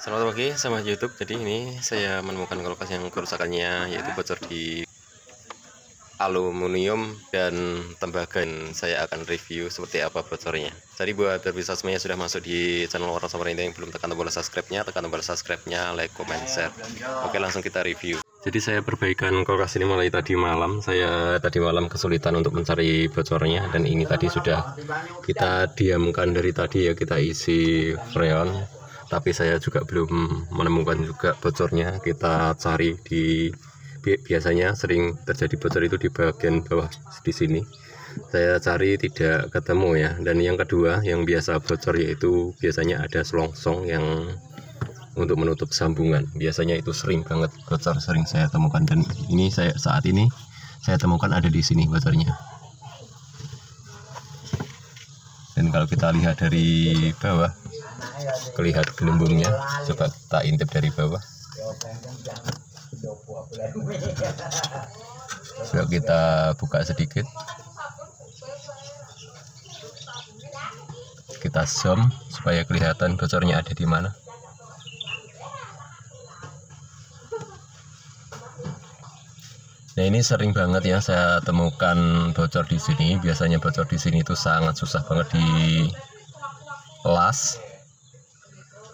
Selamat pagi sama YouTube. Jadi ini saya menemukan kulkas yang kerusakannya yaitu bocor di aluminium dan tembaga. Saya akan review seperti apa bocornya. Jadi buat bisa semuanya sudah masuk di channel Orang Samarinda yang belum tekan tombol subscribe-nya, tekan tombol subscribe-nya, like, comment, share. Oke, langsung kita review. Jadi saya perbaikan kulkas ini mulai tadi malam. Saya tadi malam kesulitan untuk mencari bocornya, dan ini tadi sudah kita diamkan dari tadi ya, kita isi freon. Tapi saya juga belum menemukan juga bocornya. Kita cari di biasanya sering terjadi bocor itu di bagian bawah di sini. Saya cari tidak ketemu ya. Dan yang kedua yang biasa bocor yaitu biasanya ada selongsong yang untuk menutup sambungan. Biasanya itu sering banget bocor, sering saya temukan, dan ini saat ini saya temukan ada di sini bocornya. Dan kalau kita lihat dari bawah, kelihatan gelembungnya. Coba kita intip dari bawah. Coba kita buka sedikit. Kita zoom supaya kelihatan bocornya ada di mana. Nah, ini sering banget ya saya temukan bocor di sini. Biasanya bocor di sini itu sangat susah banget di las.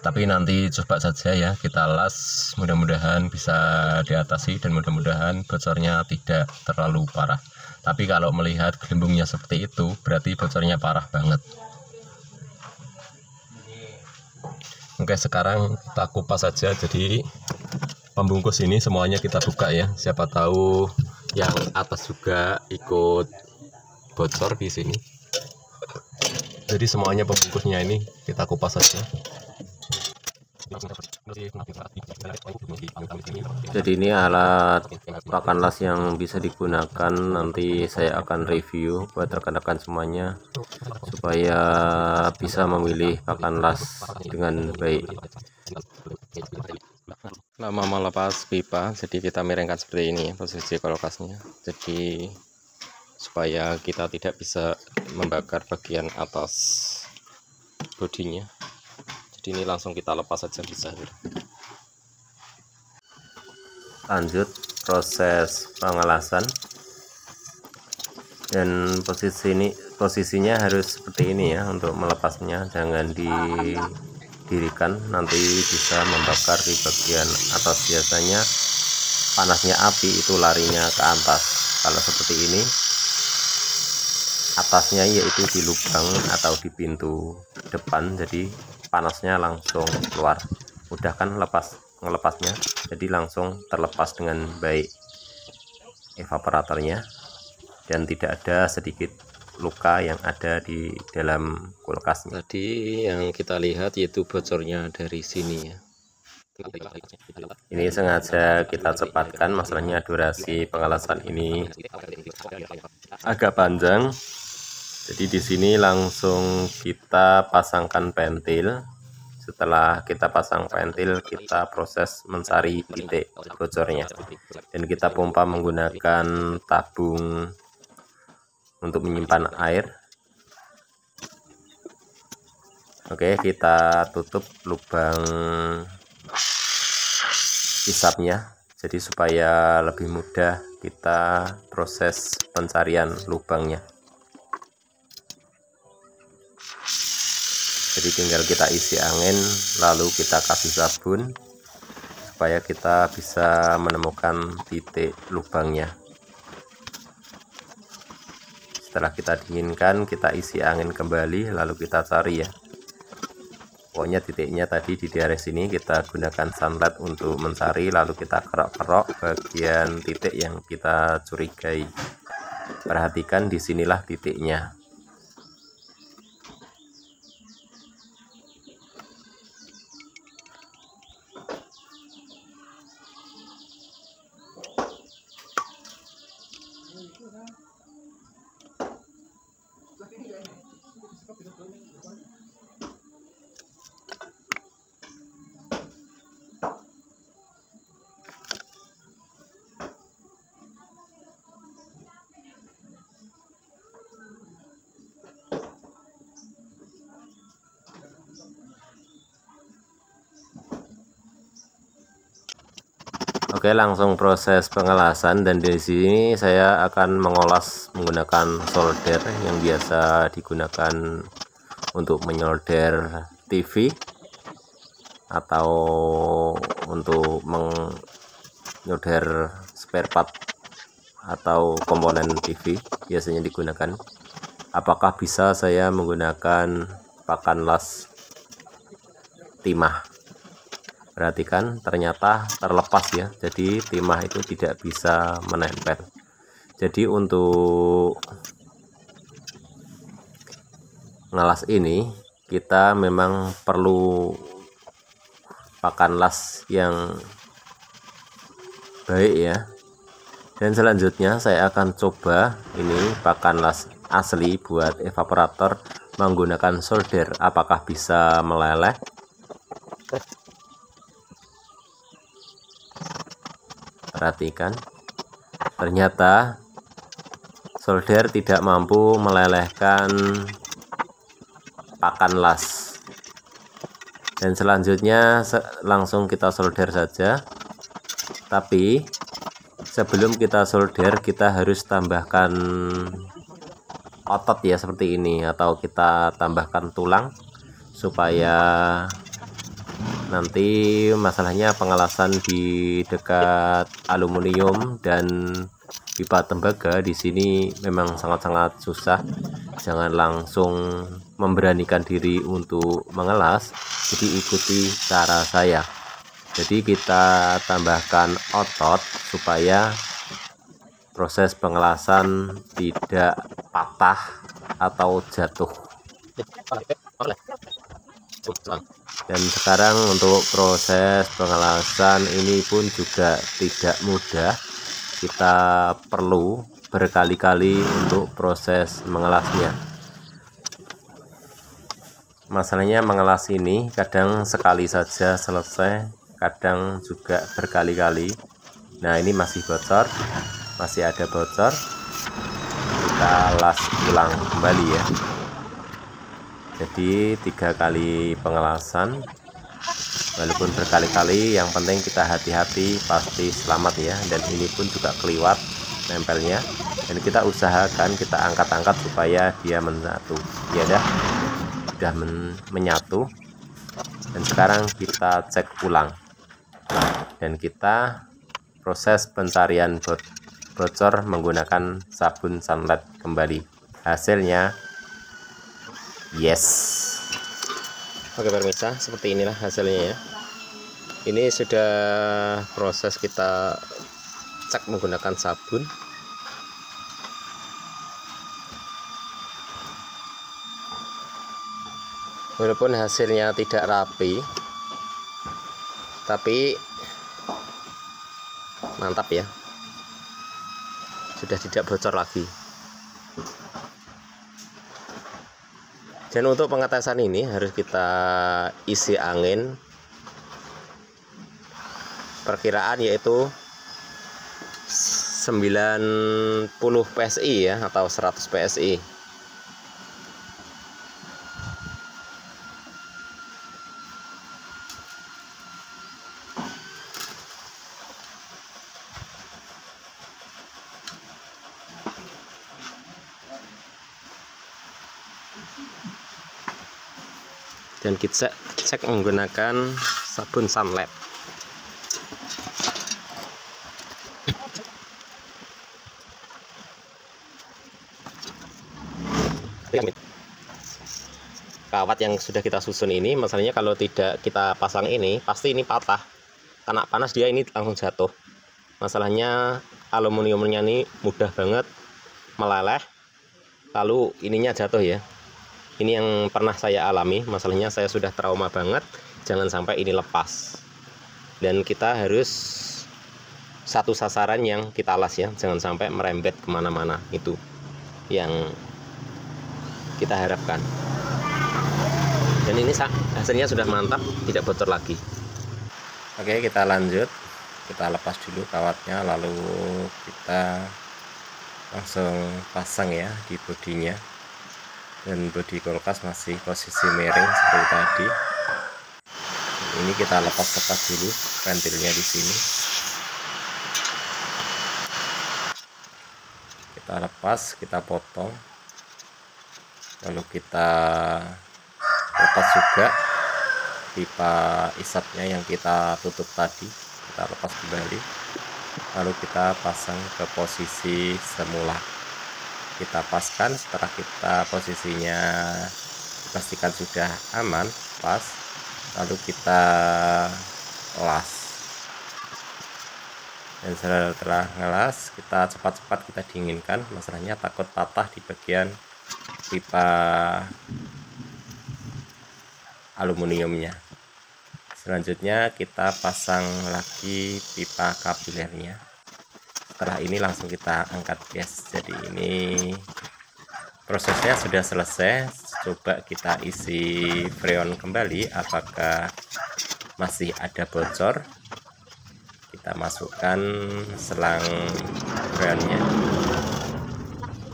Tapi nanti coba saja ya kita las, mudah-mudahan bisa diatasi dan mudah-mudahan bocornya tidak terlalu parah. Tapi kalau melihat gelembungnya seperti itu berarti bocornya parah banget. Oke, sekarang kita kupas saja. Jadi pembungkus ini semuanya kita buka ya. Siapa tahu yang atas juga ikut bocor di sini. Jadi semuanya pembungkusnya ini kita kupas saja. Jadi ini alat pakan las yang bisa digunakan, nanti saya akan review buat rekan-rekan semuanya supaya bisa memilih pakan las dengan baik. Lama melepas pipa, jadi kita miringkan seperti ini posisi kulkasnya, jadi supaya kita tidak bisa membakar bagian atas bodinya. Jadi ini langsung kita lepas saja bisa. Lanjut proses pengelasan, dan posisinya harus seperti ini ya untuk melepasnya, jangan didirikan, nanti bisa membakar di bagian atas. Biasanya panasnya api itu larinya ke atas. Kalau seperti ini atasnya yaitu di lubang atau di pintu depan, jadi panasnya langsung keluar. Mudah kan ngelepasnya, jadi langsung terlepas dengan baik evaporatornya, dan tidak ada sedikit luka yang ada di dalam kulkasnya. Tadi yang kita lihat yaitu bocornya dari sini ya. Ini sengaja kita cepatkan, masalahnya durasi pengelasan ini agak panjang. Jadi di sini langsung kita pasangkan pentil. Setelah kita pasang pentil, kita proses mencari titik bocornya, dan kita pompa menggunakan tabung untuk menyimpan air. Oke, kita tutup lubang isapnya, jadi supaya lebih mudah kita proses pencarian lubangnya. Jadi tinggal kita isi angin, lalu kita kasih sabun supaya kita bisa menemukan titik lubangnya. Setelah kita dinginkan, kita isi angin kembali, lalu kita cari ya. Pokoknya titiknya tadi di daerah sini, kita gunakan sunlight untuk mencari, lalu kita kerok-kerok bagian titik yang kita curigai. Perhatikan, disinilah titiknya. Oke, langsung proses pengelasan, dan di sini saya akan mengolas menggunakan solder yang biasa digunakan untuk menyolder TV atau untuk menyolder spare part atau komponen TV biasanya digunakan. Apakah bisa saya menggunakan pakan las timah? Perhatikan, ternyata terlepas ya, jadi timah itu tidak bisa menempel. Jadi untuk ngelas ini kita memang perlu pakan las yang baik ya. Dan selanjutnya saya akan coba ini pakan las asli buat evaporator menggunakan solder, apakah bisa meleleh. Perhatikan, ternyata solder tidak mampu melelehkan pakan las. Dan selanjutnya langsung kita solder saja. Tapi sebelum kita solder, kita harus tambahkan otot ya, seperti ini, atau kita tambahkan tulang supaya nanti masalahnya pengelasan di dekat aluminium dan pipa tembaga di sini memang sangat-sangat susah. Jangan langsung memberanikan diri untuk mengelas, jadi ikuti cara saya. Jadi kita tambahkan otot supaya proses pengelasan tidak patah atau jatuh. Dan sekarang untuk proses pengelasan ini pun juga tidak mudah. Kita perlu berkali-kali untuk proses mengelasnya. Masalahnya mengelas ini kadang sekali saja selesai, kadang juga berkali-kali. Nah, ini masih bocor, masih ada bocor. Kita las ulang kembali ya. Jadi 3 kali pengelasan, walaupun berkali-kali, yang penting kita hati-hati, pasti selamat ya. Dan ini pun juga keliwat nempelnya, dan kita usahakan kita angkat-angkat supaya dia menyatu. Ya sudah menyatu. Dan sekarang kita cek ulang, dan kita proses pencarian bocor menggunakan sabun sunlight kembali. Hasilnya yes. Oke pemirsa, seperti inilah hasilnya ya. Ini sudah proses kita cek menggunakan sabun. Walaupun hasilnya tidak rapi, tapi mantap ya, sudah tidak bocor lagi. Dan untuk pengetesan ini harus kita isi angin, perkiraan yaitu 90 PSI ya, atau 100 PSI. Dan kita cek menggunakan sabun sunlight. Kawat yang sudah kita susun ini, masalahnya kalau tidak kita pasang ini, pasti ini patah. Kena panas dia ini langsung jatuh. Masalahnya aluminiumnya ini mudah banget meleleh, lalu ininya jatuh ya. Ini yang pernah saya alami, masalahnya saya sudah trauma banget, jangan sampai ini lepas. Dan kita harus satu sasaran yang kita las ya, jangan sampai merembet kemana-mana, itu yang kita harapkan. Dan ini hasilnya sudah mantap, tidak bocor lagi. Oke, kita lanjut, kita lepas dulu kawatnya, lalu kita langsung pasang ya di bodinya. Dan bodi kulkas masih posisi miring seperti tadi. Ini kita lepas dulu ventilnya di sini. kita lepas, kita potong, lalu kita lepas juga pipa isapnya yang kita tutup tadi, kita lepas kembali, lalu kita pasang ke posisi semula. Kita paskan. Setelah kita posisinya pastikan sudah aman, pas, lalu kita las. Dan setelah ngelas, kita cepat-cepat kita dinginkan, masalahnya takut patah di bagian pipa aluminiumnya. Selanjutnya kita pasang lagi pipa kapilernya. Setelah ini langsung kita angkat, guys. Jadi ini prosesnya sudah selesai. Coba kita isi freon kembali, apakah masih ada bocor. Kita masukkan selang freonnya,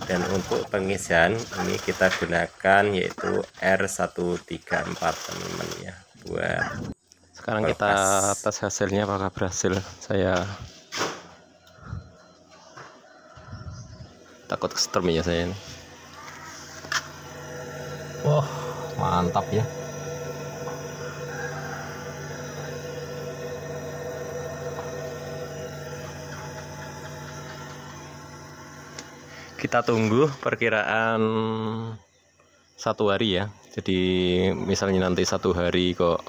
dan untuk pengisian ini kita gunakan yaitu R134 teman-teman ya, buat sekarang kulkas. Kita tes hasilnya apakah berhasil. Saya takut kesetrum ya saya ini. Wah, mantap ya. Kita tunggu perkiraan 1 hari ya. Jadi misalnya nanti 1 hari kok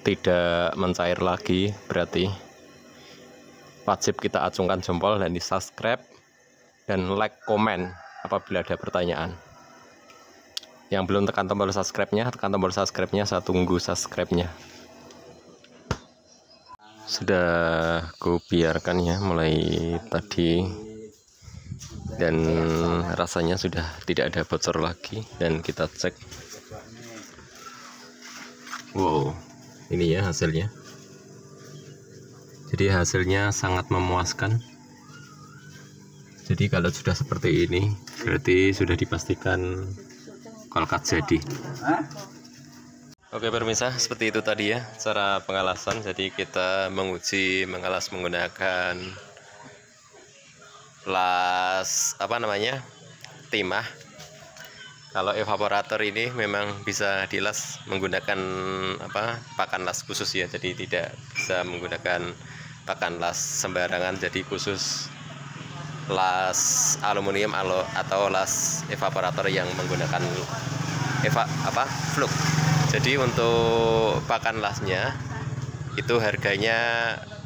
tidak mencair lagi, berarti wajib kita acungkan jempol dan di subscribe dan like, komen apabila ada pertanyaan. Yang belum tekan tombol subscribe-nya, tekan tombol subscribe-nya, saya tunggu subscribe-nya. Sudah kubiarkan ya mulai tadi, dan rasanya sudah tidak ada bocor lagi. Dan kita cek, wow, ini ya hasilnya. Jadi hasilnya sangat memuaskan. Jadi kalau sudah seperti ini berarti sudah dipastikan kulkas jadi. Oke pemirsa, seperti itu tadi ya cara pengalasan. Jadi kita menguji mengalas menggunakan las timah. Kalau evaporator ini memang bisa dilas menggunakan pakan las khusus ya, jadi tidak bisa menggunakan pakan las sembarangan. Jadi khusus las aluminium atau las evaporator yang menggunakan fluk. Jadi untuk pakan lasnya itu harganya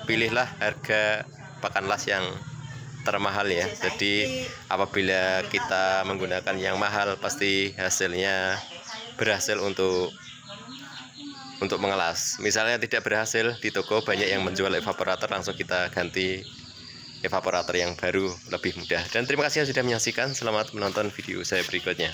pilihlah harga pakan las yang termahal ya. Jadi apabila kita menggunakan yang mahal pasti hasilnya berhasil untuk mengelas. Misalnya tidak berhasil, di toko banyak yang menjual evaporator, langsung kita ganti evaporator yang baru lebih mudah. Dan terima kasih yang sudah menyaksikan. Selamat menonton video saya berikutnya.